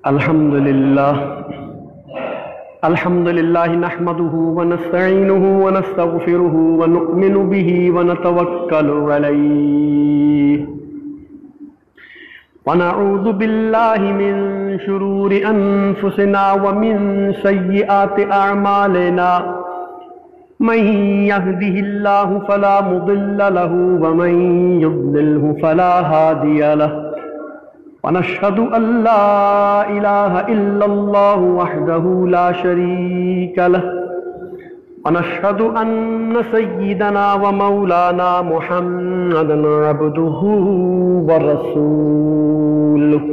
الحمد للہ نحمده ونستعینه ونستغفره ونؤمن به ونتوکل علیہ ونعوذ باللہ من شرور انفسنا ومن سیئات اعمالنا من يهده الله فلا مضل له ومن يضلله فلا هادي له ونشهد أن لا إله إلا الله وحده لا شريك له ونشهد أن سيدنا ومولانا محمدا عبده ورسوله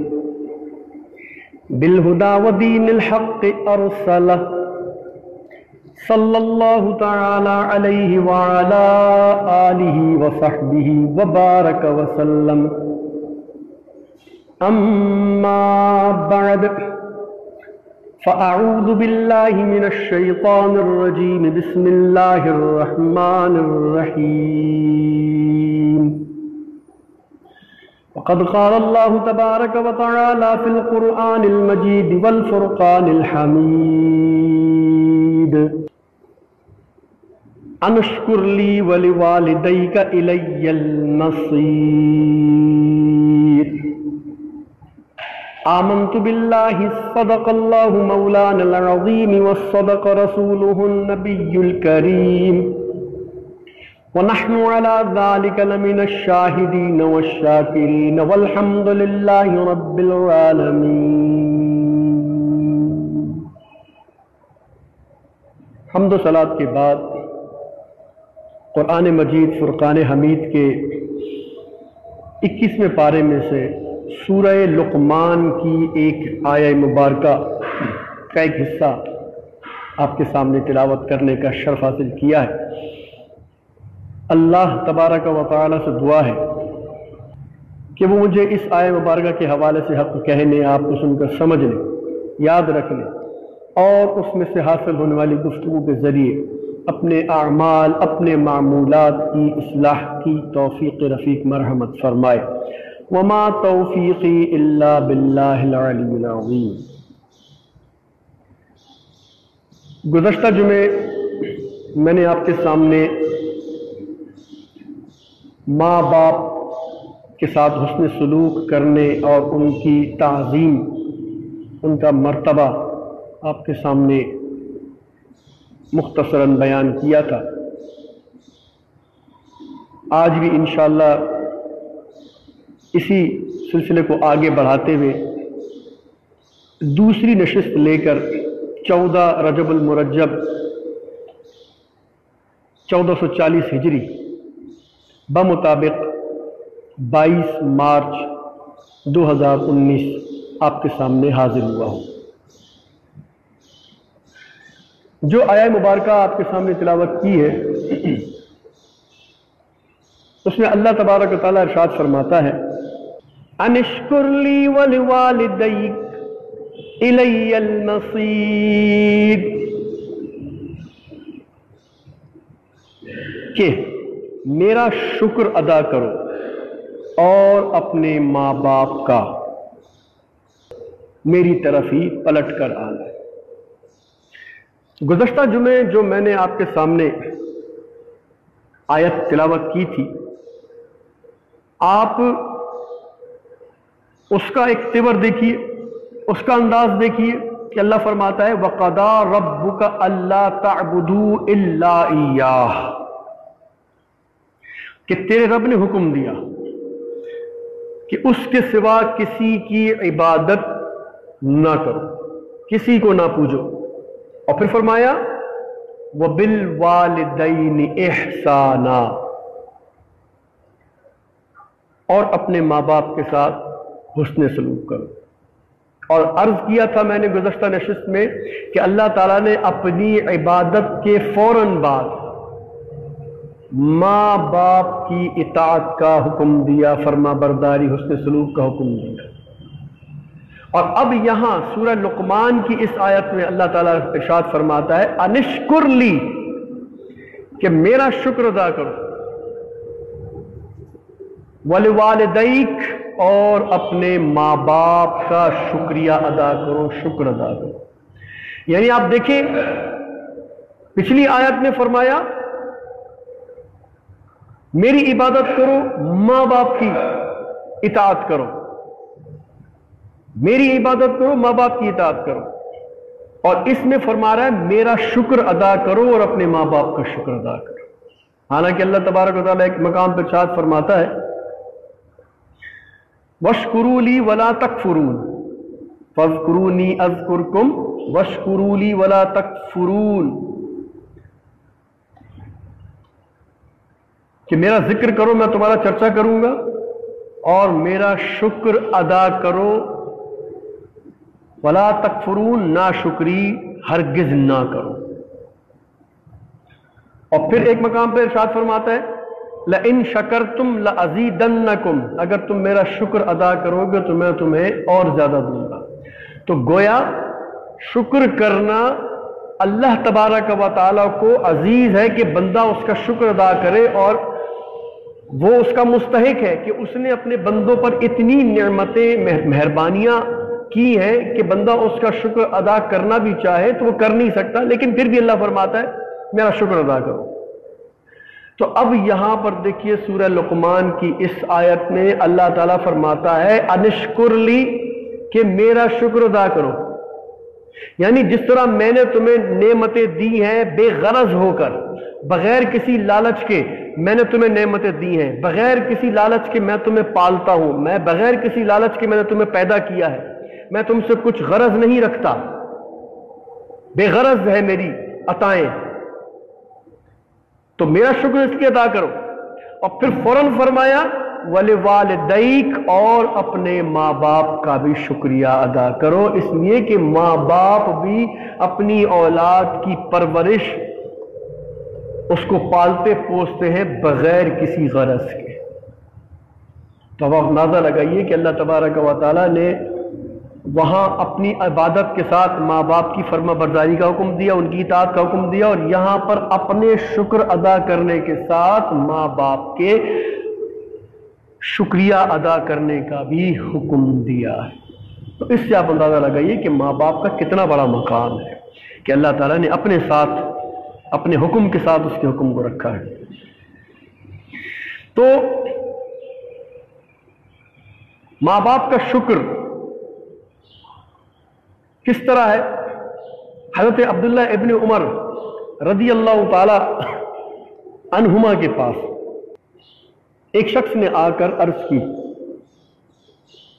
بالهدى ودين الحق أرسله صلى الله تعالى عليه وعلى آله وصحبه وبارك وسلم أما بعد فأعوذ بالله من الشيطان الرجيم بسم الله الرحمن الرحيم وقد قال الله تبارك وتعالى في القرآن المجيد والفرقان الحميد أن اشكر لي ولوالديك إلي المصير آمنت بالله صدق الله مولانا العظيم وصدق رسوله النبي الكريم ونحن على ذلك لمن الشاهدين والشاكرين والحمد لله رب العالمين۔ حمد و صلات کے بعد قرآن مجید فرقان حمید کے 21ویں پارے میں سے سورہ لقمان کی ایک آیہ مبارکہ کا ایک حصہ آپ کے سامنے تلاوت کرنے کا شرف حاصل کیا ہے۔ اللہ تبارک و تعالی سے دعا ہے کہ وہ مجھے اس آیہ مبارکہ کے حوالے سے حق کہنے، آپ کو سن کر سمجھ لیں، یاد رکھ لیں، اور اس میں سے حاصل ہونے والی گفتگو کے ذریعے اپنے اعمال، اپنے معمولات کی اصلاح کی توفیق رفیق مرحمت فرمائے۔ وما توفیقی الا باللہ العلی العظیم۔ گزشتہ جمعے میں نے آپ کے سامنے ماں باپ کے ساتھ حسن سلوک کرنے اور ان کی تعظیم، ان کا مرتبہ آپ کے سامنے مختصراً بیان کیا تھا۔ آج بھی انشاءاللہ اسی سلسلے کو آگے بڑھاتے ہوئے دوسری نشست لے کر 14 رجب المرجب 1440 ہجری بمطابق 22 مارچ 2019 آپ کے سامنے حاضر ہوا ہوں۔ جو آیہ مبارکہ آپ کے سامنے تلاوت کی ہے اس میں اللہ تبارک و تعالیٰ ارشاد فرماتا ہے ان اشکر لی ولوالدیک الی المصیر، کہ میرا شکر ادا کرو اور اپنے ماں باپ کا میری طرف ہی پلٹ کر آنا ہے۔ گزشتہ جمعے جو میں نے آپ کے سامنے آیت تلاوت کی تھی، آپ اس کا ایک تیور دیکھیے، اس کا انداز دیکھیے کہ اللہ فرماتا ہے وَقَضَىٰ رَبُّكَ أَلَّا تَعْبُدُوا إِلَّا إِيَّاهُ، کہ تیرے رب نے حکم دیا کہ اس کے سوا کسی کی عبادت نہ کرو، کسی کو نہ پوجو، اور پھر فرمایا وَبِالْوَالِدَيْنِ إِحْسَانًا، اور اپنے ماں باپ کے ساتھ حسن سلوک کرو۔ اور عرض کیا تھا میں نے گزشتہ نشست میں کہ اللہ تعالیٰ نے اپنی عبادت کے فوراً بعد ماں باپ کی اطاعت کا حکم دیا، فرما برداری، حسن سلوک کا حکم دیا۔ اور اب یہاں سورہ لقمان کی اس آیت میں اللہ تعالیٰ ارشاد فرماتا ہے انشکر لی، کہ میرا شکر ادا کرو، ولوالدیک، اور اپنے ماں باپ کا شکریہ ادا کرو، شکر ادا کرو۔ یعنی آپ دیکھیں پچھلی آیت میں فرمایا میری عبادت کرو، ماں باپ کی اطاعت کرو، میری عبادت کرو، ماں باپ کی اطاعت کرو، اور اس میں فرما رہا ہے میرا شکر ادا کرو اور اپنے ماں باپ کا شکر ادا کرو۔ حالانکہ اللہ تبارک و تعالیٰ ایک مقام پر ارشاد فرماتا ہے وَاشْكُرُوا لِي وَلَا تَكْفُرُونَ فَاذْكُرُونِي أَذْكُرْكُمْ وَاشْكُرُوا لِي وَلَا تَكْفُرُونَ، کہ میرا ذکر کرو، میں تمہارا چرچا کروں گا، اور میرا شکر ادا کرو، وَلَا تَكْفُرُونَ، نا شکری ہرگز نہ کرو۔ اور پھر ایک مقام پہ ارشاد فرماتا ہے لَإِن شَكَرْتُمْ لَأَزِيدَنَّكُمْ، اگر تم میرا شکر ادا کرو گے تو میں تمہیں اور زیادہ دوں گا۔ تو گویا شکر کرنا اللہ تبارک و تعالیٰ کو عزیز ہے کہ بندہ اس کا شکر ادا کرے، اور وہ اس کا مستحق ہے کہ اس نے اپنے بندوں پر اتنی نعمتیں مہربانیاں کی ہیں کہ بندہ اس کا شکر ادا کرنا بھی چاہے تو وہ کر نہیں سکتا، لیکن پھر بھی اللہ فرماتا ہے میرا شکر ادا کرو۔ تو اب یہاں پر دیکھیے سورہ لقمان کی اس آیت میں اللہ تعالیٰ فرماتا ہے انشکر لی، کہ میرا شکر ادا کرو۔ یعنی جس طرح میں نے تمہیں نعمتیں دی ہیں بے غرض ہو کر، بغیر کسی لالچ کے میں نے تمہیں نعمتیں دی ہیں، بغیر کسی لالچ کے میں تمہیں پالتا ہوں، میں بغیر کسی لالچ کے میں نے تمہیں پیدا کیا ہے، میں تم سے کچھ غرض نہیں رکھتا، بے غرض ہے میری عطائیں، تو میرا شکر اس کی ادا کرو۔ اور پھر فوراً فرمایا وَلِوَالِدَيْكَ، اور اپنے ماں باپ کا بھی شکریہ ادا کرو، اس لیے کہ ماں باپ بھی اپنی اولاد کی پرورش اس کو پالتے پوستے ہیں بغیر کسی غرض کے۔ تو اب آپ اندازہ لگائیے کہ اللہ تبارک و تعالیٰ نے وہاں اپنی عبادت کے ساتھ ماں باپ کی فرما برداری کا حکم دیا، ان کی اطاعت کا حکم دیا، اور یہاں پر اپنے شکر ادا کرنے کے ساتھ ماں باپ کے شکریہ ادا کرنے کا بھی حکم دیا ہے۔ تو اس سے آپ اندازہ لگائیے کہ ماں باپ کا کتنا بڑا مقام ہے کہ اللہ تعالیٰ نے اپنے ساتھ، اپنے حکم کے ساتھ اس کے حکم کو رکھا ہے۔ تو ماں باپ کا شکر کس طرح ہے؟ حضرت عبداللہ ابن عمر رضی اللہ تعالی عنہما کے پاس ایک شخص نے آ کر عرض کی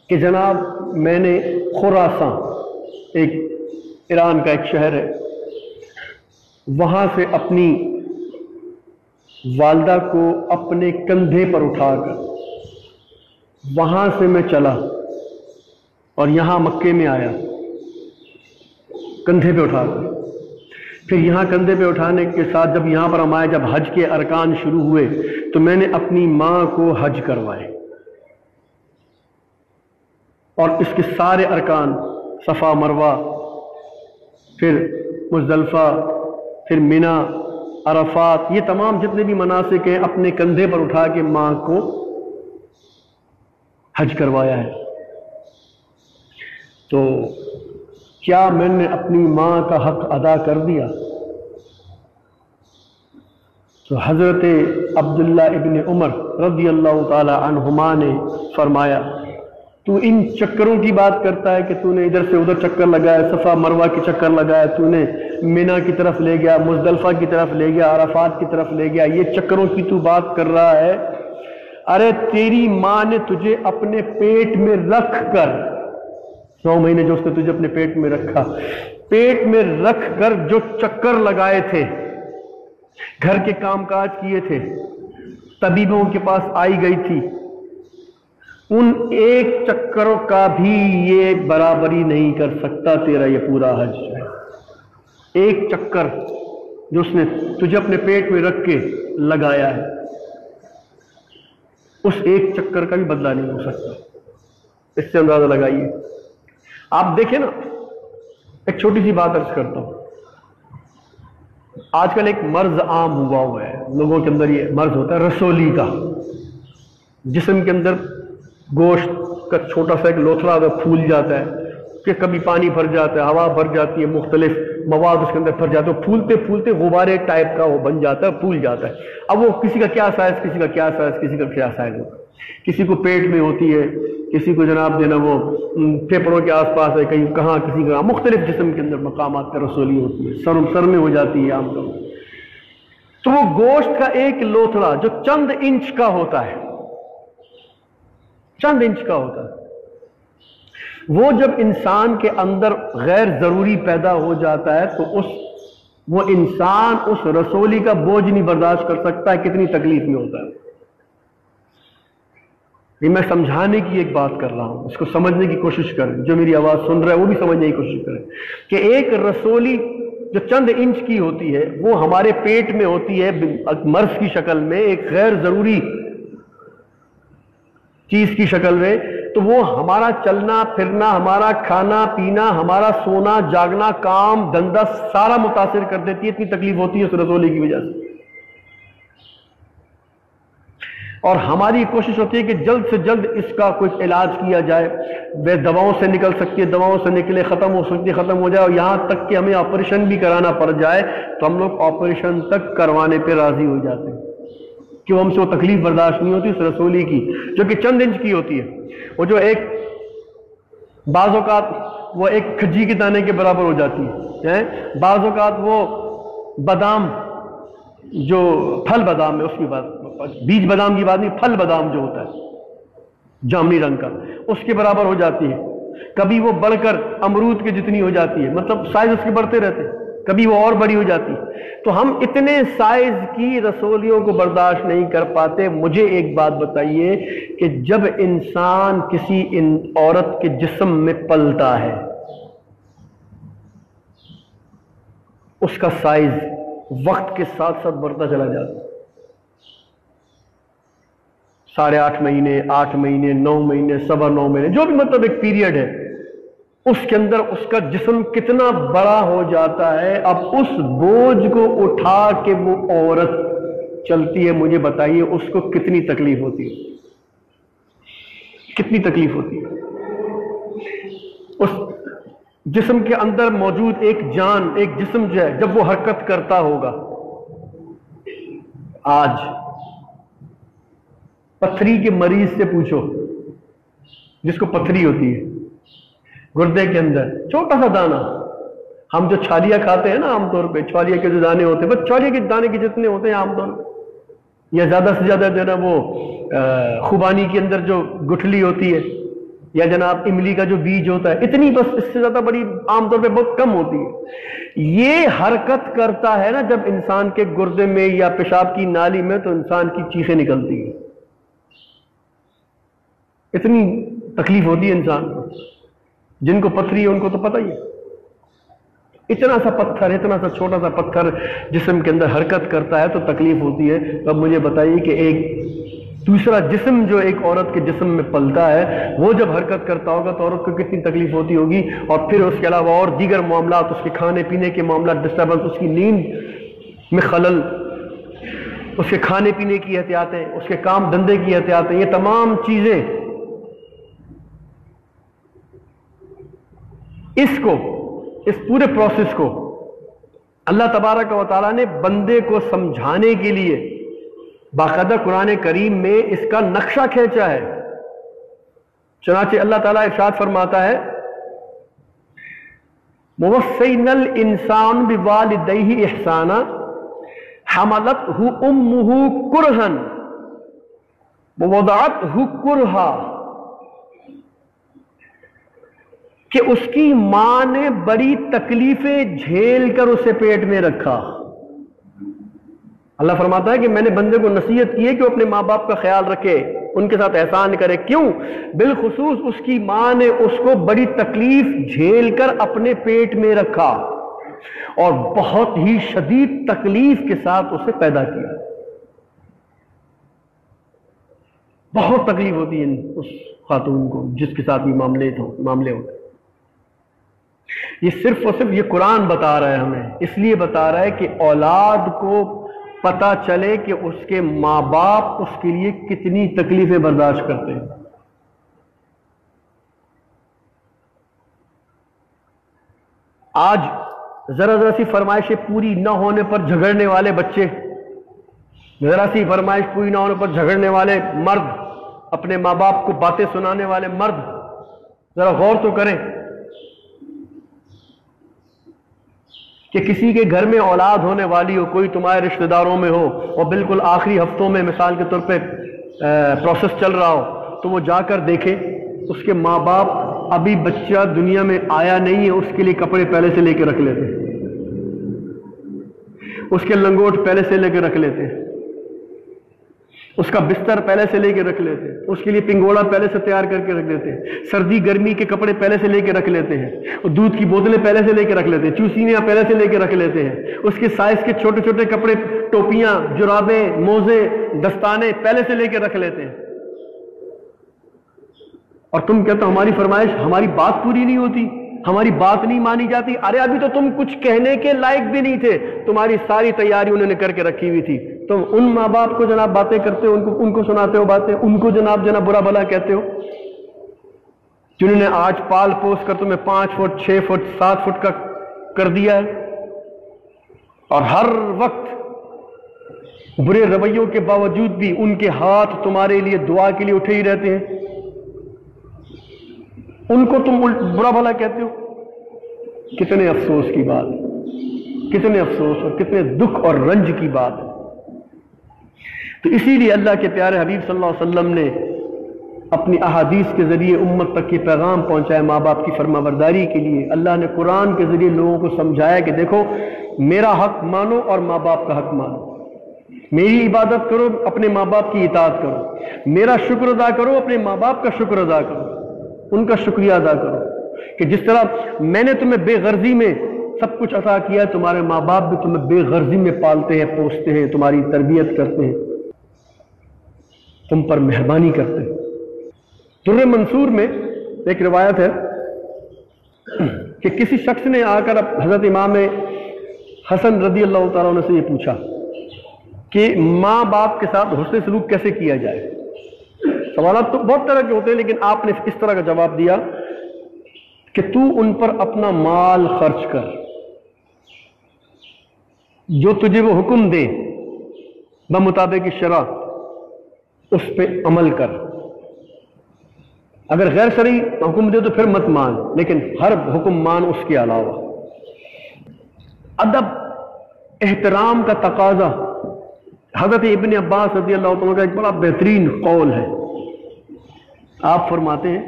کہ جناب میں نے خراساں، ایک ایران کا ایک شہر ہے، وہاں سے اپنی والدہ کو اپنے کندھے پر اٹھا کر وہاں سے میں چلا اور یہاں مکے میں آیا کندھے پہ اٹھا کر، پھر یہاں کندھے پہ اٹھانے کے ساتھ جب یہاں پر ہم آئے، جب حج کے ارکان شروع ہوئے تو میں نے اپنی ماں کو حج کروائے، اور اس کے سارے ارکان، صفا مروہ، پھر مزدلفہ، پھر منی، عرفات، یہ تمام جتنے بھی مناسک ہیں اپنے کندھے پر اٹھا کے ماں کو حج کروایا ہے۔ تو کیا میں نے اپنی ماں کا حق ادا کر دیا؟ تو حضرت عبداللہ ابن عمر رضی اللہ تعالی عنہما نے فرمایا تو ان چکروں کی بات کرتا ہے کہ تو نے ادھر سے ادھر چکر لگایا، صفا مروہ کی چکر لگایا، تو نے منی کی طرف لے گیا، مزدلفہ کی طرف لے گیا، عرفات کی طرف لے گیا، یہ چکروں کی تو بات کر رہا ہے؟ ارے تیری ماں نے تجھے اپنے پیٹ میں رکھ کر 9 مہینے جو اس نے تجھے اپنے پیٹ میں رکھا، پیٹ میں رکھ کر جو چکر لگائے تھے، گھر کے کام کاج کیے تھے، طبیبوں کے پاس آئی گئی تھی، ان ایک چکروں کا بھی یہ برابری نہیں کر سکتا تیرا یہ پورا حج ہے۔ ایک چکر جو اس نے تجھے اپنے پیٹ میں رکھ کے لگایا ہے، اس ایک چکر کا بھی بدلہ نہیں ہو سکتا۔ اس سے اندازہ لگائیے۔ آپ دیکھیں نا، ایک چھوٹی سی بات عرض کرتا ہوں، آج کل ایک مرض عام ہوا ہے لوگوں کے اندر، یہ مرض ہوتا ہے رسولی کا، جسم کے اندر گوشت کا چھوٹا سا ایک لوتھڑا پھول جاتا ہے کہ کبھی پانی بھر جاتا ہے، ہوا بھر جاتی ہے، مختلف مواد اس کے اندر بھر جاتے ہیں، پھولتے پھولتے غبارے ٹائپ کا وہ بن جاتا ہے، پھول جاتا ہے۔ اب وہ کسی کا کیا سائز، کسی کا کیا سائز، کسی کا کیا سائز ہوتا ہے، کسی کو پیٹ میں ہوتی ہے، کسی کو جناب دینا وہ پھیپھڑوں کے آس پاس ہے، کہیں کہاں، کسی کا مختلف جسم کے اندر مقامات پر رسولی ہوتی ہے، سر میں ہو جاتی ہے عام طور پر۔ تو وہ گوشت کا ایک لوتھڑا جو چند انچ کا ہوتا ہے، چند انچ کا ہوتا ہے، وہ جب انسان کے اندر غیر ضروری پیدا ہو جاتا ہے تو وہ انسان اس رسولی کا بوجھ نہیں برداشت کر سکتا ہے، کتنی تکلیف میں ہوتا ہے۔ یہ میں سمجھانے کی ایک بات کر رہا ہوں، اس کو سمجھنے کی کوشش کریں، جو میری آواز سن رہا ہے وہ بھی سمجھنے کی کوشش کریں کہ ایک رسولی جو چند انچ کی ہوتی ہے وہ ہمارے پیٹ میں ہوتی ہے مرض کی شکل میں، ایک غیر ضروری چیز کی شکل میں، تو وہ ہمارا چلنا پھرنا، ہمارا کھانا پینا، ہمارا سونا جاگنا، کام دھندا سارا متاثر کر دیتی ہے، اتنی تکلیف ہوتی ہے اس رسولی کی وجہ سے۔ اور ہماری کوشش ہوتی ہے کہ جلد سے جلد اس کا کچھ علاج کیا جائے، وہ دواؤں سے نکل سکتی ہے، دواؤں سے نکلے، ختم ہو سکتی ہے، ختم ہو جائے، اور یہاں تک کہ ہمیں آپریشن بھی کرانا پڑ جائے تو ہم لوگ آپریشن تک کروانے پہ راضی ہو جاتے ہیں کہ وہ ہم سے وہ تکلیف برداشت نہیں ہوتی اس رسولی کی جو کہ چند انچ کی ہوتی ہے، وہ جو ایک بعض اوقات وہ ایک کھجی کے دانے کے برابر ہو جاتی ہے، بعض اوقات وہ بادام جو پھل بادام ہے اس کی بات، بیج بادام کی بات نہیں، پھل بادام جو ہوتا ہے جامنی رنگ کا اس کے برابر ہو جاتی ہے، کبھی وہ بڑھ کر امرود کے جتنی ہو جاتی ہے، مطلب سائز اس کے بڑھتے رہتے ہیں، کبھی وہ اور بڑی ہو جاتی ہے۔ تو ہم اتنے سائز کی رسولیوں کو برداشت نہیں کر پاتے۔ مجھے ایک بات بتائیے کہ جب انسان کسی عورت کے جسم میں پلتا ہے اس کا سائز وقت کے ساتھ ساتھ بڑھتا چلا جاتا ہے، 8.5 مہینے، 8 مہینے، 9 مہینے، 9.25 مہینے، جو بھی مطلب ایک پیریڈ ہے، اس کے اندر اس کا جسم کتنا بڑا ہو جاتا ہے۔ اب اس بوجھ کو اٹھا کے وہ عورت چلتی ہے، مجھے بتائیے اس کو کتنی تکلیف ہوتی ہے، کتنی تکلیف ہوتی ہے۔ اس جسم کے اندر موجود ایک جان، ایک جسم جو ہے جب وہ حرکت کرتا ہوگا، آج پتھری کے مریض سے پوچھو جس کو پتھری ہوتی ہے گردے کے اندر، چھوٹا سا دانہ، ہم جو چھالیاں کھاتے ہیں نا عام طور پہ، چھالیاں کے جو دانے ہوتے ہیں، بس چھالیاں کے دانے کے جتنے ہوتے ہیں عام طور پہ، یا زیادہ سے زیادہ جو ہے نا وہ خوبانی کے اندر جو گٹھلی ہوتی ہے، یا جناب املی کا جو بیج ہوتا ہے، اتنی، بس اس سے زیادہ بڑی عام طور پہ بہت کم ہوتی ہے۔ یہ حرکت کرتا ہے نا جب انسان کے گردے میں یا پیشاب کی نالی میں، تو انسان کی چیخیں نکلتی ہیں، اتنی تکلیف ہوتی ہے انسان کو۔ جن کو پتھری ہے ان کو تو پتہ ہی ہے، اتنا سا پتھر، اتنا سا چھوٹا سا پتھر جسم کے اندر حرکت کرتا ہے تو تکلیف ہوتی ہے۔ اب مجھے بتائیے کہ ایک دوسرا جسم جو ایک عورت کے جسم میں پلتا ہے وہ جب حرکت کرتا ہوگا تو عورت کو کتنی تکلیف ہوتی ہوگی، اور پھر اس کے علاوہ اور دیگر معاملات، اس کے کھانے پینے کے معاملات، ڈسٹربنس، اس کی نیند میں خلل، اس کے کھانے پینے کی احتیاطیں، اس کے کام دھندے کی احتیاطیں، یہ تمام چیزیں اس پورے پروسیس کو اللہ تبارک و تعالیٰ نے بندے کو سمجھانے کے لیے باقاعدہ قرآن کریم میں اس کا نقشہ کھینچا ہے۔ چنانچہ اللہ تعالیٰ ارشاد فرماتا ہے، وَوَصَّيْنَا الْإِنسَانَ بِوَالِدَيْهِ إِحْسَانًا حَمَلَتْهُ أُمُّهُ كُرْهًا وَوَضَعَتْهُ كُرْهًا، کہ اس کی ماں نے بڑی تکلیفیں جھیل کر اسے پیٹ میں رکھا۔ اللہ فرماتا ہے کہ میں نے بندے کو نصیحت کی ہے کہ وہ اپنے ماں باپ کا خیال رکھے، ان کے ساتھ احسان کرے۔ کیوں؟ بالخصوص اس کی ماں نے اس کو بڑی تکلیف جھیل کر اپنے پیٹ میں رکھا اور بہت ہی شدید تکلیف کے ساتھ اسے پیدا کیا۔ بہت تکلیف ہوتی ہے اس خاتون کو جس کے ساتھ یہ معاملے ہوتے۔ یہ صرف اور صرف یہ قرآن بتا رہا ہے، ہمیں اس لیے بتا رہا ہے کہ اولاد کو پتہ چلے کہ اس کے ماں باپ اس کے لیے کتنی تکلیفیں برداشت کرتے ہیں۔ آج ذرا ذرا سی فرمائشیں پوری نہ ہونے پر جھگڑنے والے بچے، ذرا سی فرمائش پوری نہ ہونے پر جھگڑنے والے مرد، اپنے ماں باپ کو باتیں سنانے والے مرد، ذرا غور تو کریں کہ کسی کے گھر میں اولاد ہونے والی ہو، کوئی تمہارے رشتہ داروں میں ہو اور بالکل آخری ہفتوں میں مثال کے طور پہ پروسیس چل رہا ہو، تو وہ جا کر دیکھے اس کے ماں باپ ابھی بچہ دنیا میں آیا نہیں ہے، اس کے لیے کپڑے پہلے سے لے کے رکھ لیتے ہیں، اس کے لنگوٹ پہلے سے لے کے رکھ لیتے ہیں، اس کا بستر پہلے سے لے کے رکھ لیتے ہیں، اس کے لیے پنگوڑا پہلے سے تیار کر کے رکھ دیتے ہیں، سردی گرمی کے کپڑے پہلے سے لے کے رکھ لیتے ہیں، اور دودھ کی بوتلیں پہلے سے لے کے رکھ لیتے ہیں، چوسینیاں پہلے سے لے کے رکھ لیتے ہیں، اس کے سائز کے چھوٹے چھوٹے کپڑے، ٹوپیاں، جرابیں، موزے، دستانے پہلے سے لے کے رکھ لیتے ہیں، اور تم کہتے ہو ہماری فرمائش، ہماری بات پوری نہیں ہوتی، ہماری بات نہیں مانی جاتی۔ ارے ابھی تو تم کچھ کہنے کے لائق بھی نہیں تھے، تمہاری ساری تیاری انہوں نے کر کے رکھی ہوئی تھی، تم ان ماں باپ کو جناب باتیں کرتے ہو، ان کو سناتے ہو باتیں، ان کو جناب برا بھلا کہتے ہو، جنہوں نے آج پال پوس کر تمہیں 5 فٹ 6 فٹ 7 فٹ کا کر دیا ہے، اور ہر وقت برے رویوں کے باوجود بھی ان کے ہاتھ تمہارے لیے دعا کے لیے اٹھے ہی رہتے ہیں، ان کو تم برا بھلا کہتے ہو۔ کتنے افسوس کی بات، کتنے افسوس اور کتنے دکھ اور رنج کی بات ہے۔ تو اسی لیے اللہ کے پیارے حبیب صلی اللہ علیہ وسلم نے اپنی احادیث کے ذریعے امت تک یہ پیغام پہنچایا ماں باپ کی فرما برداری کے لیے۔ اللہ نے قرآن کے ذریعے لوگوں کو سمجھایا کہ دیکھو میرا حق مانو اور ماں باپ کا حق مانو، میری عبادت کرو، اپنے ماں باپ کی اطاعت کرو، میرا شکر ادا کرو، اپنے ماں باپ کا شکر ادا کرو، ان کا شکریہ ادا کرو کہ جس طرح میں نے تمہیں بے غرضی میں سب کچھ عطا کیا ہے، تمہارے ماں باپ بھی تمہیں بے غرضی میں پالتے ہیں، پوستے ہیں، تمہاری تربیت کرتے ہیں، تم پر مہربانی کرتے ہیں۔ در منصور میں ایک روایت ہے کہ کسی شخص نے آ کر حضرت امام حسن رضی اللہ تعالیٰ عنہ سے یہ پوچھا کہ ماں باپ کے ساتھ حسن سلوک کیسے کیا جائے۔ سوالات تو بہت طرح کے ہوتے ہیں، لیکن آپ نے اس طرح کا جواب دیا کہ تو ان پر اپنا مال خرچ کر، جو تجھے وہ حکم دے بمطابق شرع اس پہ عمل کر، اگر غیر شرعی حکم دے تو پھر مت مان، لیکن ہر حکم مان اس کے علاوہ۔ ادب، احترام کا تقاضا، حضرت ابن عباس رضی اللہ عنہ کا ایک بڑا بہترین قول ہے۔ آپ فرماتے ہیں،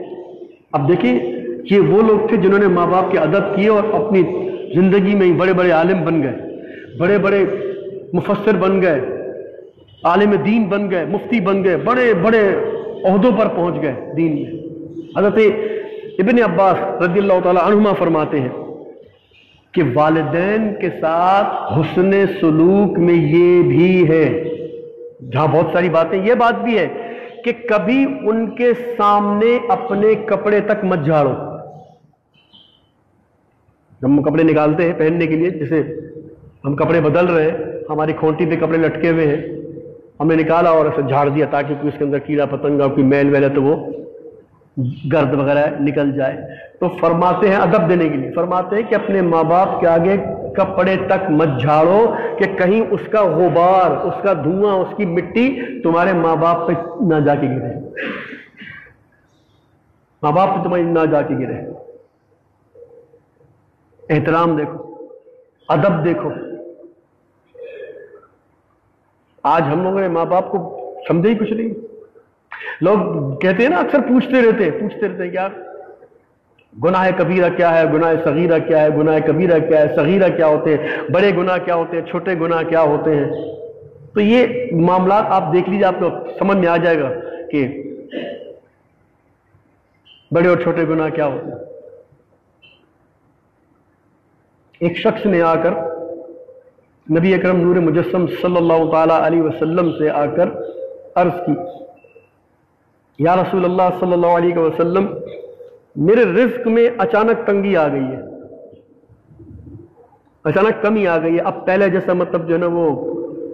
اب دیکھیں یہ وہ لوگ تھے جنہوں نے ماں باپ کے ادب کیے اور اپنی زندگی میں ہی بڑے بڑے عالم بن گئے، بڑے بڑے مفسر بن گئے، عالم دین بن گئے، مفتی بن گئے، بڑے بڑے عہدوں پر پہنچ گئے دین میں۔ حضرت ابن عباس رضی اللہ تعالی عنہما فرماتے ہیں کہ والدین کے ساتھ حسن سلوک میں یہ بھی ہے، جہاں بہت ساری باتیں، یہ بات بھی ہے کہ کبھی ان کے سامنے اپنے کپڑے تک مت جھاڑو۔ جب ہم کپڑے نکالتے ہیں پہننے کے لیے، جیسے ہم کپڑے بدل رہے ہیں، ہماری کھونٹی پہ کپڑے لٹکے ہوئے ہیں، ہم نے نکالا اور اسے جھاڑ دیا تاکہ کوئی اس کے اندر کیڑا پتنگا، کوئی میل ویل ہے تو وہ گرد وغیرہ نکل جائے، تو فرماتے ہیں ادب دینے کے لیے، فرماتے ہیں کہ اپنے ماں باپ کے آگے کپڑے تک مت جھاڑو کہ کہیں اس کا غبار، اس کا دھواں، اس کی مٹی تمہارے ماں باپ پہ نہ جا کے گرے، ماں باپ پہ تمہاری نہ جا کے گرے۔ احترام دیکھو، ادب دیکھو۔ آج ہم لوگوں نے ماں باپ کو سمجھے ہی کچھ نہیں۔ لوگ کہتے ہیں نا، اکثر پوچھتے رہتے ہیں کہ یار گناہ کبیرہ کیا ہے، گناہ صغیرہ کیا ہے، گناہ کبیرہ کیا ہے، صغیرہ کیا ہوتے ہیں، بڑے گناہ کیا ہوتے ہیں، چھوٹے گناہ کیا ہوتے ہیں۔ تو یہ معاملات آپ دیکھ لیجیے، آپ کو سمجھ میں آ جائے گا کہ بڑے اور چھوٹے گناہ کیا ہوتے ہیں۔ ایک شخص نے آ کر نبی اکرم نور مجسم صلی اللہ تعالی علیہ وسلم سے آ کر عرض کی، یا رسول اللہ صلی اللہ علیہ وسلم، میرے رزق میں اچانک تنگی آ گئی ہے، اچانک کمی آ گئی ہے، اب پہلے جیسا مطلب جو ہے نا وہ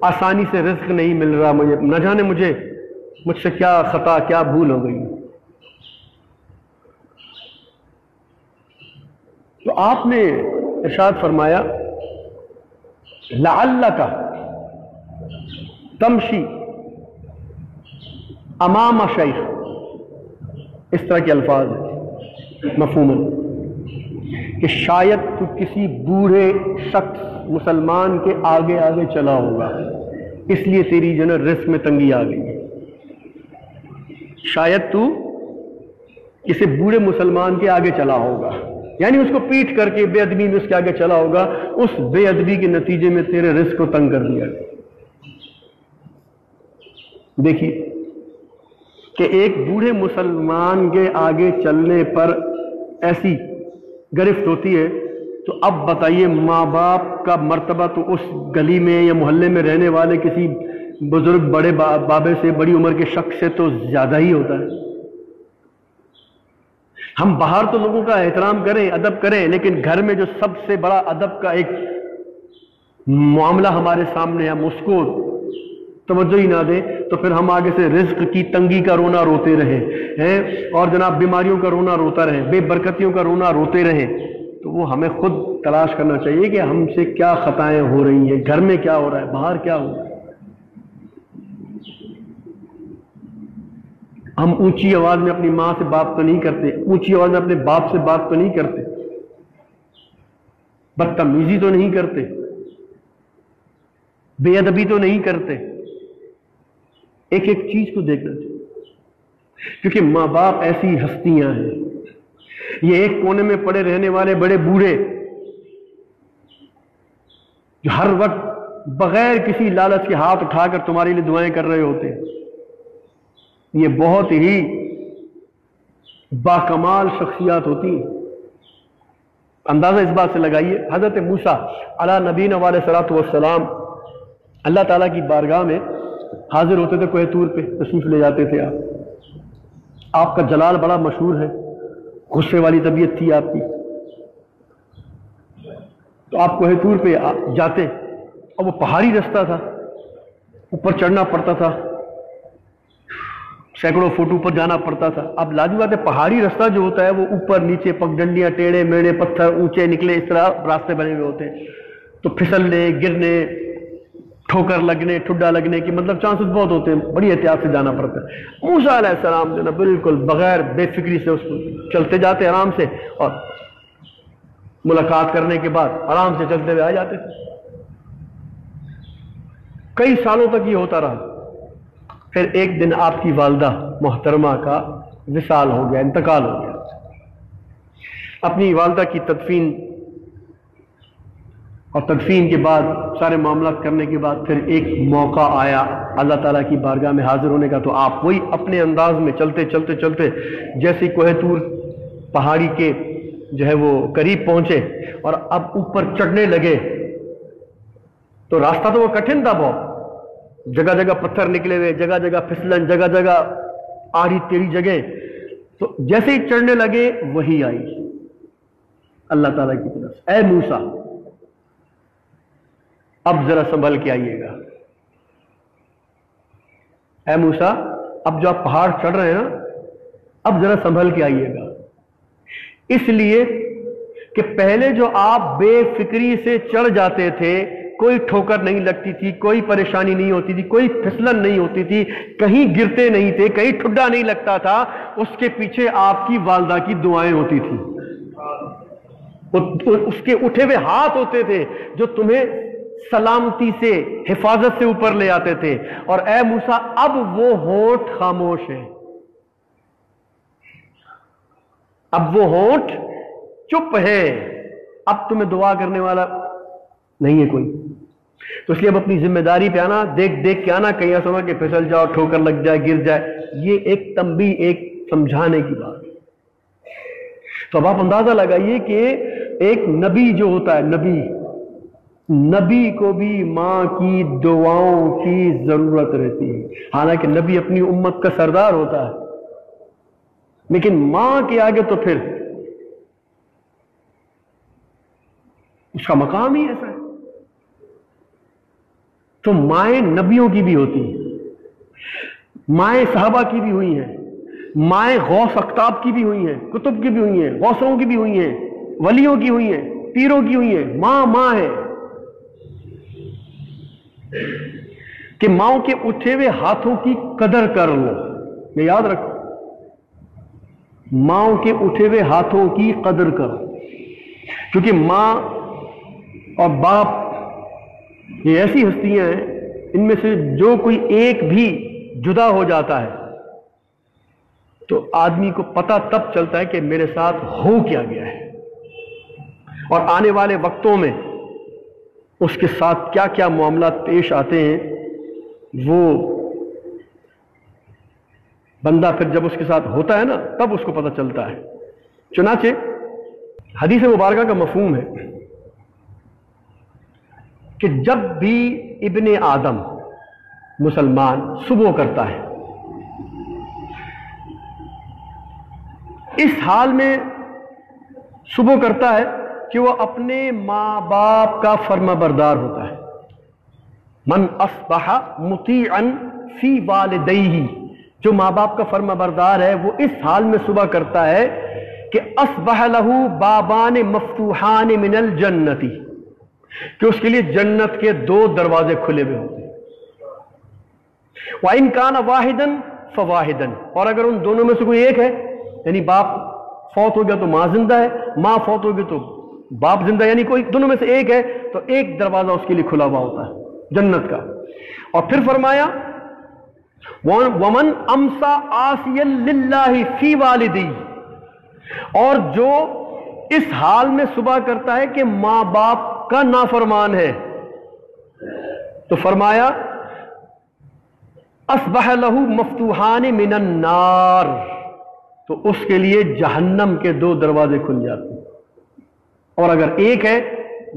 آسانی سے رزق نہیں مل رہا مجھے، نہ جانے مجھ سے کیا خطا، کیا بھول ہو گئی۔ تو آپ نے ارشاد فرمایا لعلک تمشی امام شیخ، اس طرح کے الفاظ ہیں مفہوماً کہ شاید تو کسی بوڑھے شخص مسلمان کے آگے آگے چلا ہوگا، اس لیے تیری جو ہے رزق میں تنگی آ گئی ہے۔ شاید تو کسی بوڑھے مسلمان کے آگے چلا ہوگا، یعنی اس کو پیٹ کر کے بے ادبی میں اس کے آگے چلا ہوگا، اس بے ادبی کے نتیجے میں تیرے رزق کو تنگ کر دیا گیا۔ دیکھیے کہ ایک بوڑھے مسلمان کے آگے چلنے پر ایسی گرفت ہوتی ہے، تو اب بتائیے ماں باپ کا مرتبہ تو اس گلی میں یا محلے میں رہنے والے کسی بزرگ بڑے بابے سے، بڑی عمر کے شخص سے تو زیادہ ہی ہوتا ہے۔ ہم باہر تو لوگوں کا احترام کریں، ادب کریں، لیکن گھر میں جو سب سے بڑا ادب کا ایک معاملہ ہمارے سامنے ہے، ہم اس کو توجہ ہی نہ دیں تو پھر ہم آگے سے رزق کی تنگی کا رونا روتے رہیں اور جناب بیماریوں کا رونا روتا رہیں، بے برکتیوں کا رونا روتے رہیں، تو وہ ہمیں خود تلاش کرنا چاہیے کہ ہم سے کیا خطائیں ہو رہی ہیں، گھر میں کیا ہو رہا ہے، باہر کیا ہو رہا ہے۔ ہم اونچی آواز میں اپنی ماں سے بات تو نہیں کرتے، اونچی آواز میں اپنے باپ سے بات تو نہیں کرتے، بدتمیزی تو نہیں کرتے، بے ادبی تو نہیں کرتے۔ ایک ایک چیز کو دیکھنا چاہیے، کیونکہ ماں باپ ایسی ہستیاں ہیں، یہ ایک کونے میں پڑے رہنے والے بڑے بوڑھے جو ہر وقت بغیر کسی لالچ کے ہاتھ اٹھا کر تمہارے لیے دعائیں کر رہے ہوتے ہیں، یہ بہت ہی باکمال شخصیات ہوتی ہیں۔ اندازہ اس بات سے لگائیے، حضرت موسیٰ علیٰ نبینا علیہ الصلوۃ والسلام اللہ تعالیٰ کی بارگاہ میں حاضر ہوتے تھے، کوہ طور پہ تشریف لے جاتے تھے۔ آپ کا جلال بڑا مشہور ہے، غصے والی طبیعت تھی آپ کی، تو آپ کوہ طور پہ جاتے اور وہ پہاڑی رستہ تھا، اوپر چڑھنا پڑتا تھا، سینکڑوں فٹ اوپر جانا پڑتا تھا۔ اب لازمی بات ہے پہاڑی رستہ جو ہوتا ہے وہ اوپر نیچے پگڈنڈیاں، ٹیڑھے میڑے پتھر اونچے نکلے، اس طرح راستے بنے ہوئے ہوتے ہیں، تو پھسلنے، گرنے، ٹھوکر لگنے، ٹھڈا لگنے کی مطلب چانسز بہت ہوتے ہیں، بڑی احتیاط سے جانا پڑتا ہے۔ موسیٰ علیہ السلام جو نا بالکل بغیر بے فکری سے اس کو چلتے جاتے آرام سے، اور ملاقات کرنے کے بعد آرام سے چلتے ہوئے آ جاتے تھے۔ کئی سالوں تک یہ ہوتا رہا۔ پھر ایک دن آپ کی والدہ محترمہ کا وصال ہو گیا، انتقال ہو گیا۔ اپنی والدہ کی تدفین اور تدفین کے بعد سارے معاملات کرنے کے بعد پھر ایک موقع آیا اللہ تعالیٰ کی بارگاہ میں حاضر ہونے کا، تو آپ وہی اپنے انداز میں چلتے چلتے چلتے جیسے کوہ طور پہاڑی کے جو ہے وہ قریب پہنچے اور اب اوپر چڑھنے لگے، تو راستہ تو وہ کٹھن تھا بہت، جگہ جگہ پتھر نکلے ہوئے، جگہ جگہ پھسلن، جگہ جگہ آڑی ٹیڑھی جگہ، تو جیسے ہی چڑھنے لگے وہی آئی اللہ تعالیٰ کی طرف سے، اے موسیٰ اب ذرا سنبھل کے آئیے گا، اے موسیٰ اب جو آپ پہاڑ چڑھ رہے ہیں نا اب ذرا سنبھل کے آئیے گا، اس لیے کہ پہلے جو آپ بے فکری سے چڑھ جاتے تھے، کوئی ٹھوکر نہیں لگتی تھی، کوئی پریشانی نہیں ہوتی تھی، کوئی پھسلن نہیں ہوتی تھی، کہیں گرتے نہیں تھے، کہیں ٹھڈا نہیں لگتا تھا، اس کے پیچھے آپ کی والدہ کی دعائیں ہوتی تھی، اس کے اٹھے ہوئے ہاتھ ہوتے تھے جو تمہیں سلامتی سے، حفاظت سے اوپر لے آتے تھے۔ اور اے موسیٰ اب وہ ہونٹ خاموش ہے، اب وہ ہونٹ چپ ہے، اب تمہیں دعا کرنے والا نہیں ہے کوئی، تو اس لیے اب اپنی ذمہ داری پہ آنا، دیکھ دیکھ کے آنا، کہیں ایسا نہ کہ پھسل جاؤ، ٹھوکر لگ جائے، گر جائے، یہ ایک تنبیہ، ایک سمجھانے کی بات۔ تو اب آپ اندازہ لگائیے کہ ایک نبی جو ہوتا ہے، نبی کو بھی ماں کی دعاؤں کی ضرورت رہتی ہے، حالانکہ نبی اپنی امت کا سردار ہوتا ہے، لیکن ماں کے آگے تو پھر اس کا مقام ہی ایسا ہے۔ تو مائیں نبیوں کی بھی ہوتی ہیں، مائیں صحابہ کی بھی ہوئی ہیں، مائیں غوث اقطاب کی بھی ہوئی ہیں، کتب کی بھی ہوئی ہیں، غوثوں کی بھی ہوئی ہیں، ولیوں کی ہوئی ہیں، پیر ہوگی ہوئی ہے، ماں ماں ہے کہ ماؤں کے اٹھے ہوئے ہاتھوں کی قدر کر لو. یہ یاد رکھو، ماؤں کے اٹھے ہوئے ہاتھوں کی قدر کرو، کیونکہ ماں اور باپ یہ ایسی ہستیاں ہیں، ان میں سے جو کوئی ایک بھی جدا ہو جاتا ہے تو آدمی کو پتہ تب چلتا ہے کہ میرے ساتھ ہو کیا گیا ہے، اور آنے والے وقتوں میں اس کے ساتھ کیا کیا معاملات پیش آتے ہیں وہ بندہ پھر جب اس کے ساتھ ہوتا ہے نا تب اس کو پتہ چلتا ہے. چنانچہ حدیث مبارکہ کا مفہوم ہے کہ جب بھی ابن آدم مسلمان صبح کرتا ہے، اس حال میں صبح کرتا ہے کہ وہ اپنے ماں باپ کا فرما بردار ہوتا ہے. من اصبح مطیعا فی والدیہ، جو ماں باپ کا فرما بردار ہے وہ اس حال میں صبح کرتا ہے کہ اصبح لہ بابان مفتوحان من الجنت، کہ اس کے لیے جنت کے 2 دروازے کھلے ہوئے ہوتے ہیں. وَإِن كَانَ وَاحِدًا فَوَاحِدًا، اور اگر ان دونوں میں سے کوئی ایک ہے، یعنی باپ فوت ہو گیا تو ماں زندہ ہے، ماں فوت ہو گئی تو باپ زندہ ہے، یعنی کوئی دونوں میں سے ایک ہے تو ایک دروازہ اس کے لیے کھلا ہوا ہوتا ہے جنت کا. اور پھر فرمایا وَمَنْ أَمْسَى عَاصِيًا لِلَّهِ فِي وَالِدِيهِ، اور جو اس حال میں صبح کرتا ہے کہ ماں باپ کا نافرمان ہے تو فرمایا اصبح لہ مفتوحان من النار، تو اس کے لیے جہنم کے 2 دروازے کھل جاتے ہیں، اور اگر ایک ہے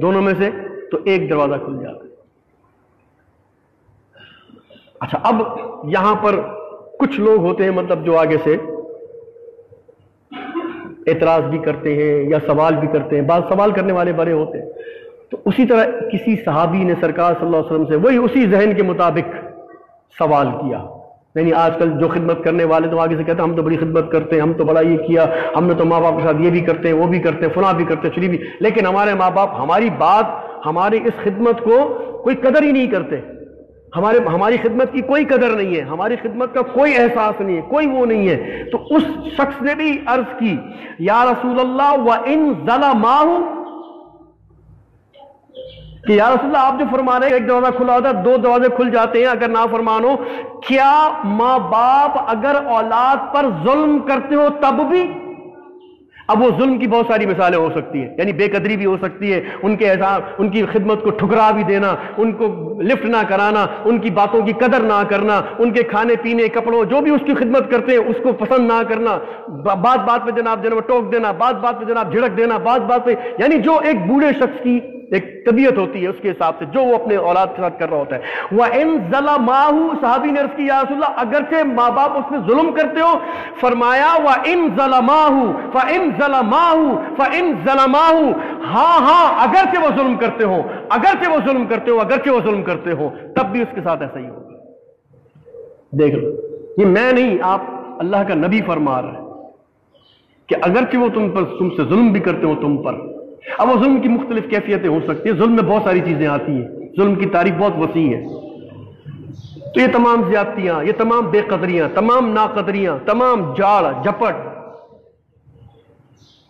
دونوں میں سے تو ایک دروازہ کھل جاتا ہے. اچھا، اب یہاں پر کچھ لوگ ہوتے ہیں مطلب جو آگے سے اعتراض بھی کرتے ہیں یا سوال بھی کرتے ہیں، بعض سوال کرنے والے بڑے ہوتے ہیں. تو اسی طرح کسی صحابی نے سرکار صلی اللہ علیہ وسلم سے وہی اسی ذہن کے مطابق سوال کیا. یعنی آج کل جو خدمت کرنے والے تو آگے سے کہتے ہیں ہم تو بڑی خدمت کرتے ہیں، ہم تو بڑا یہ کیا، ہم نے تو ماں باپ کے ساتھ یہ بھی کرتے ہیں وہ بھی کرتے ہیں فلاں بھی کرتے ہیں چلی بھی، لیکن ہمارے ماں باپ ہماری بات ہماری اس خدمت کو کوئی قدر ہی نہیں کرتے، ہماری خدمت کی کوئی قدر نہیں ہے، ہماری خدمت کا کوئی احساس نہیں ہے، کوئی وہ نہیں ہے. تو اس شخص نے بھی عرض کی یا رسول اللہ وَإِن ظَلَمَاهُ، کہ یا رسول اللہ آپ جو فرما رہے ہیں ایک دروازہ کھلا ہوتا ہے 2 دروازے کھل جاتے ہیں اگر نافرمان ہو، کیا ماں باپ اگر اولاد پر ظلم کرتے ہو تب بھی؟ اب وہ ظلم کی بہت ساری مثالیں ہو سکتی ہیں، یعنی بے قدری بھی ہو سکتی ہے، ان کے ان کی خدمت کو ٹھکرا بھی دینا، ان کو لفٹ نہ کرانا، ان کی باتوں کی قدر نہ کرنا، ان کے کھانے پینے کپڑوں جو بھی اس کی خدمت کرتے ہیں اس کو پسند نہ کرنا، بات بات پہ جناب ٹوک دینا، بات بات پہ جناب جھڑک دینا، بات بات پہ، یعنی جو ایک بوڑھے شخص کی ایک طبیعت ہوتی ہے اس کے حساب سے جو وہ اپنے اولاد کے ساتھ کر رہا ہوتا ہے. وَإِن ظَلَمَاهُ، صحابی نے عرض کی یا رسول اللہ اگرچہ ماں باپ اس میں ظلم کرتے ہو، فرمایا وَإِن ظَلَمَاهُ فَإِن ظَلَمَاهُ فَإِن ظَلَمَاهُ، ہاں اگرچہ وہ ظلم کرتے ہو، اگرچہ وہ ظلم کرتے ہو، اگرچہ وہ ظلم کرتے ہو، تب بھی اس کے ساتھ ایسا ہی ہوگا. دیکھ لو، یہ میں نہیں، آپ اللہ کا نبی فرما رہے ہیں کہ اگرچہ وہ تم سے ظلم بھی کرتے ہو تم پر. اب وہ ظلم کی مختلف کیفیتیں ہو سکتی ہیں، ظلم میں بہت ساری چیزیں آتی ہیں، ظلم کی تعریف بہت وسیع ہے. تو یہ تمام زیادتیاں، یہ تمام بے قدریاں، تمام ناقدریاں، تمام جاڑ جھپٹ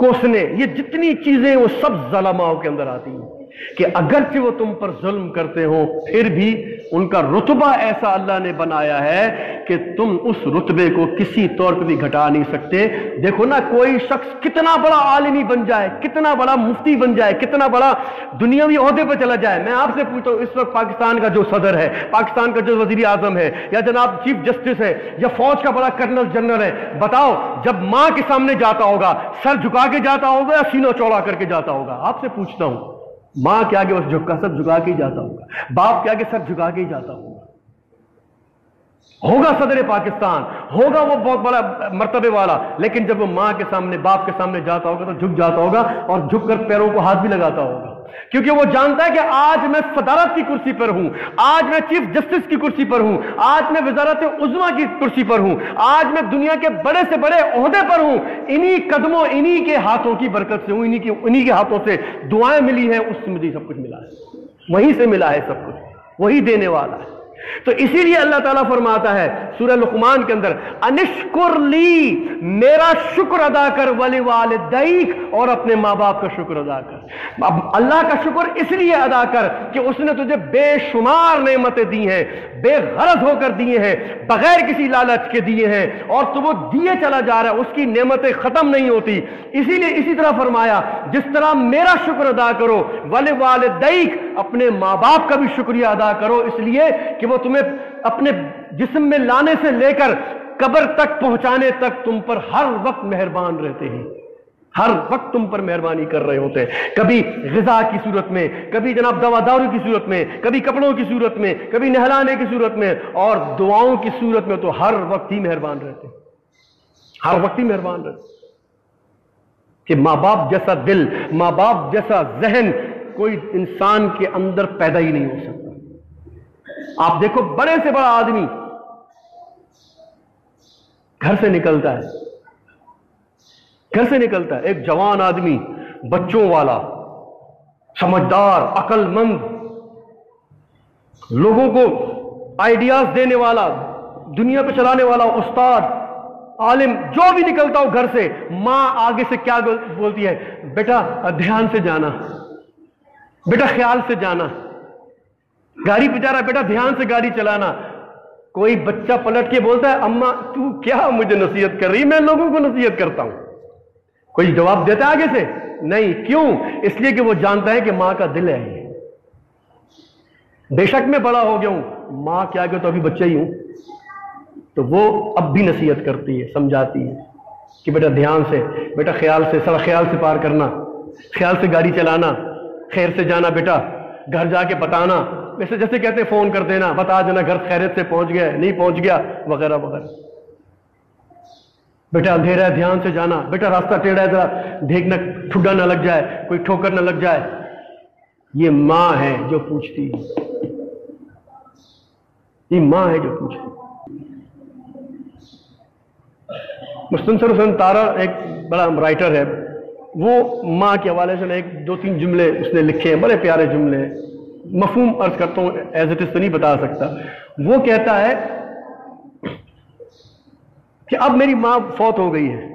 کوسنے، یہ جتنی چیزیں وہ سب ظلماؤں کے اندر آتی ہیں کہ اگرچہ وہ تم پر ظلم کرتے ہو پھر بھی ان کا رتبہ ایسا اللہ نے بنایا ہے کہ تم اس رتبے کو کسی طور پہ بھی گھٹا نہیں سکتے. دیکھو نا، کوئی شخص کتنا بڑا عالمی بن جائے، کتنا بڑا مفتی بن جائے، کتنا بڑا دنیاوی عہدے پہ چلا جائے، میں آپ سے پوچھتا ہوں اس وقت پاکستان کا جو صدر ہے، پاکستان کا جو وزیر اعظم ہے، یا جناب چیف جسٹس ہے، یا فوج کا بڑا کرنل جنرل ہے، بتاؤ جب ماں کے سامنے جاتا ہوگا سر جھکا کے جاتا ہوگا یا سینہ چوڑا کر کے جاتا ہوگا؟ آپ سے پوچھتا ہوں. ماں کے آگے بس سر جھکا کے ہی جاتا ہوگا، باپ کے آگے سر جھکا کے ہی جاتا ہوگا. ہوگا صدر پاکستان، ہوگا وہ بہت بڑا مرتبے والا، لیکن جب وہ ماں کے سامنے، باپ کے سامنے جاتا ہوگا تو جھک جاتا ہوگا اور جھک کر پیروں کو ہاتھ بھی لگاتا ہوگا، کیونکہ وہ جانتا ہے کہ آج میں صدارت کی کرسی پر ہوں، آج میں چیف جسٹس کی کرسی پر ہوں، آج میں وزارت عظمیٰ کی کرسی پر ہوں، آج میں دنیا کے بڑے سے بڑے عہدے پر ہوں، انہی قدموں، انہی کے ہاتھوں کی برکت سے ہوں، انہی کے ہاتھوں سے دعائیں ملی ہیں، اس سے مجھے سب کچھ ملا ہے، وہیں سے ملا ہے سب کچھ، وہی دینے والا ہے۔ تو اسی لیے اللہ تعالیٰ فرماتا ہے سورہ لقمان کے اندر، انشکر لی، میرا شکر ادا کر، ولی والدیک، اور اپنے ماں باپ کا شکر ادا کر۔ اب اللہ کا شکر اس لیے ادا کر کہ اس نے تجھے بے شمار نعمتیں دی ہیں، بے غرض ہو کر دیے ہیں، بغیر کسی لالچ کے دیے ہیں، اور تو وہ دیے چلا جا رہا ہے، اس کی نعمتیں ختم نہیں ہوتی۔ اسی لیے اسی طرح فرمایا، جس طرح میرا شکر ادا کرو، ولی والدیک، اپنے ماں باپ کا بھی شکریہ ادا کرو، اس لیے کہ وہ تمہیں اپنے جسم میں لانے سے لے کر قبر تک پہنچانے تک تم پر ہر وقت مہربان رہتے ہیں، ہر وقت تم پر مہربانی کر رہے ہوتے ہیں، کبھی غذا کی صورت میں، کبھی جناب دوا دارو کی صورت میں، کبھی کپڑوں کی صورت میں، کبھی نہلانے کی صورت میں، اور دعاؤں کی صورت میں تو ہر وقت ہی مہربان رہتے ہیں، ہر وقت ہی مہربان رہتے ہیں۔ کہ ماں باپ جیسا دل، ماں باپ جیسا ذہن کوئی انسان کے اندر پیدا ہی نہیں ہو سکتا۔ آپ دیکھو، بڑے سے بڑا آدمی گھر سے نکلتا ہے، گھر سے نکلتا ہے، ایک جوان آدمی، بچوں والا، سمجھدار، عقل مند، لوگوں کو آئیڈیاز دینے والا، دنیا پہ چلانے والا، استاد، عالم، جو بھی نکلتا ہو گھر سے، ماں آگے سے کیا بولتی ہے؟ بیٹا دھیان سے جانا، بیٹا خیال سے جانا، گاڑی پہ جا رہا ہے، بیٹا دھیان سے گاڑی چلانا۔ کوئی بچہ پلٹ کے بولتا ہے، اماں تو کیا مجھے نصیحت کر رہی، میں لوگوں کو نصیحت کرتا ہوں۔ کوئی جواب دیتا ہے آگے سے؟ نہیں۔ کیوں؟ اس لیے کہ وہ جانتا ہے کہ ماں کا دل ہے یہ۔ بے شک میں بڑا ہو گیا ہوں، ماں کے آگے تو ابھی بچہ ہی ہوں، تو وہ اب بھی نصیحت کرتی ہے، سمجھاتی ہے کہ بیٹا دھیان سے، بیٹا خیال سے، سب خیال سے پار کرنا، خیال سے گاڑی چلانا، خیر سے جانا، بیٹا گھر جا کے بتانا، ویسے جیسے کہتے ہیں فون کر دینا، بتا دینا گھر خیریت سے پہنچ گیا نہیں پہنچ گیا، وغیرہ وغیرہ۔ بیٹا اندھیرا ہے، دھیان سے جانا، بیٹا راستہ ٹیڑھا ہے، ذرا دیکھنا ٹھڈا نہ لگ جائے، کوئی ٹھوکر نہ لگ جائے۔ یہ ماں ہے جو پوچھتی ہے، یہ ماں ہے جو پوچھتی ہے۔ مستنصر حسین تارا ایک بڑا رائٹر ہے، وہ ماں کے حوالے سے ایک دو تین جملے اس نے لکھے ہیں، بڑے پیارے جملے ہیں، مفہوم عرض کرتا ہوں، ایز اٹ از تو نہیں بتا سکتا۔ وہ کہتا ہے کہ اب میری ماں فوت ہو گئی ہے،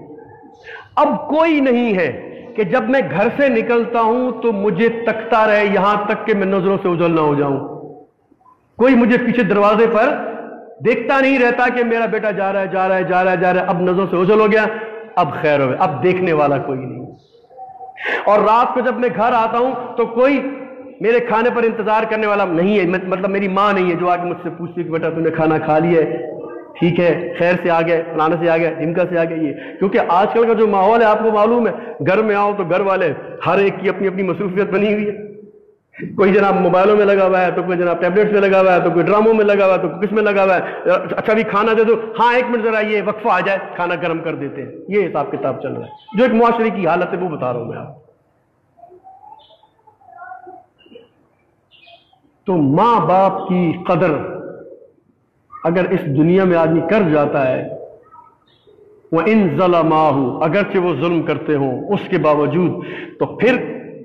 اب کوئی نہیں ہے کہ جب میں گھر سے نکلتا ہوں تو مجھے تکتا رہے یہاں تک کہ میں نظروں سے اوجھل نہ ہو جاؤں، کوئی مجھے پیچھے دروازے پر دیکھتا نہیں رہتا کہ میرا بیٹا جا رہا ہے جا رہا ہے جا رہا ہے جا رہا ہے، اب نظروں سے اوجھل ہو گیا، اب خیر ہو گیا، اب دیکھنے والا کوئی نہیں۔ اور رات کو جب میں گھر آتا ہوں تو کوئی میرے کھانے پر انتظار کرنے والا نہیں ہے، مطلب میری ماں نہیں ہے جو آ کے مجھ سے پوچھتی کہ بیٹا تم نے کھانا کھا لیا ہے، ٹھیک ہے، خیر سے آ گیا، فلانے سے آ گیا، ڈھمکا سے آ گیا۔ یہ کیونکہ آج کل کا جو ماحول ہے آپ کو معلوم ہے، گھر میں آؤ تو گھر والے ہر ایک کی اپنی اپنی مصروفیت بنی ہوئی ہے، کوئی جناب موبائلوں میں لگا ہوا ہے، تو کوئی جناب ٹیبلیٹس میں لگا ہوا ہے، تو کوئی ڈراموں میں لگا ہوا ہے، تو کس میں لگا ہوا ہے، اچھا بھی کھانا دے دو، ہاں ایک منٹ ذرا یہ وقفہ آ جائے، کھانا گرم کر دیتے ہیں۔ یہ حساب کتاب چل رہا ہے، جو ایک معاشرے کی حالت ہے وہ بتا رہا ہوں میں آپ۔ تو ماں باپ کی قدر اگر اس دنیا میں آدمی کر جاتا ہے، وَإِن ظَلَمَاهُ، اگرچہ وہ ظلم کرتے ہوں اس کے باوجود، تو پھر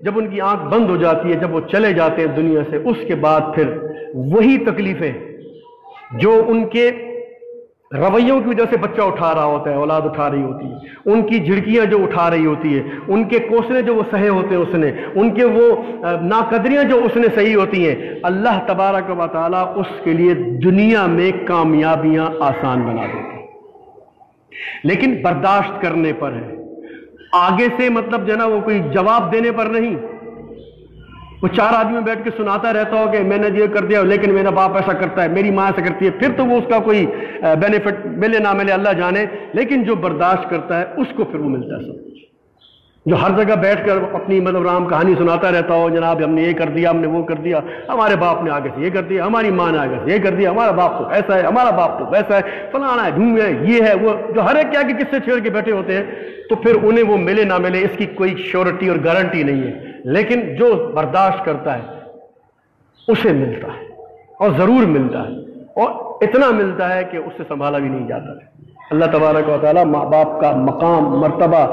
جب ان کی آنکھ بند ہو جاتی ہے، جب وہ چلے جاتے ہیں دنیا سے، اس کے بعد پھر وہی تکلیفیں جو ان کے رویوں کی وجہ سے بچہ اٹھا رہا ہوتا ہے، اولاد اٹھا رہی ہوتی ہے، ان کی جھڑکیاں جو اٹھا رہی ہوتی ہے، ان کے کوسنے جو وہ سہے ہوتے ہیں اس نے، ان کے وہ ناقدریاں جو اس نے سہی ہوتی ہیں، اللہ تبارک و تعالیٰ اس کے لیے دنیا میں کامیابیاں آسان بنا دیتے ہیں، لیکن برداشت کرنے پر ہے، آگے سے مطلب جو ہے نا وہ کوئی جواب دینے پر نہیں۔ وہ چار آدمی میں بیٹھ کے سناتا رہتا ہو کہ میں نے یہ کر دیا لیکن میرا باپ ایسا کرتا ہے، میری ماں ایسا کرتی ہے، پھر تو وہ اس کا کوئی بینیفٹ ملے نہ ملے اللہ جانے، لیکن جو برداشت کرتا ہے اس کو پھر وہ ملتا ہے سب کچھ۔ جو ہر جگہ بیٹھ کر اپنی مطلب رام کہانی سناتا رہتا ہو، جناب ہم نے یہ کر دیا، ہم نے وہ کر دیا، ہمارے باپ نے آگے سے یہ کر دیا، ہماری ماں نے آگے سے یہ کر دیا، ہمارا باپ تو ایسا ہے، ہمارا باپ تو ویسا ہے، فلانا ہے، ڈھونگ ہے، یہ ہے وہ، جو ہر ایک کیا کہ کس سے چھیڑ کے بیٹھے ہوتے ہیں، تو پھر انہیں وہ ملے نہ ملے اس کی کوئی شیورٹی اور گارنٹی نہیں ہے، لیکن جو برداشت کرتا ہے اسے ملتا ہے، اور ضرور ملتا ہے، اور اتنا ملتا ہے کہ اس سے سنبھالا بھی نہیں جاتا ہے۔ اللہ تبارک و تعالیٰ ماں باپ کا مقام مرتبہ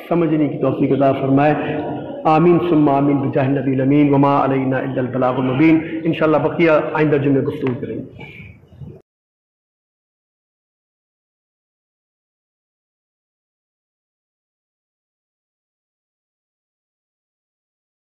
سمجھنے کی توفیق عطا فرمائے، آمین ثم آمین بجاہ النبی الامین، وما علینا الا البلاغ المبین۔ انشاءاللہ بقیہ آئندہ جمعے گفتگو کریں گے۔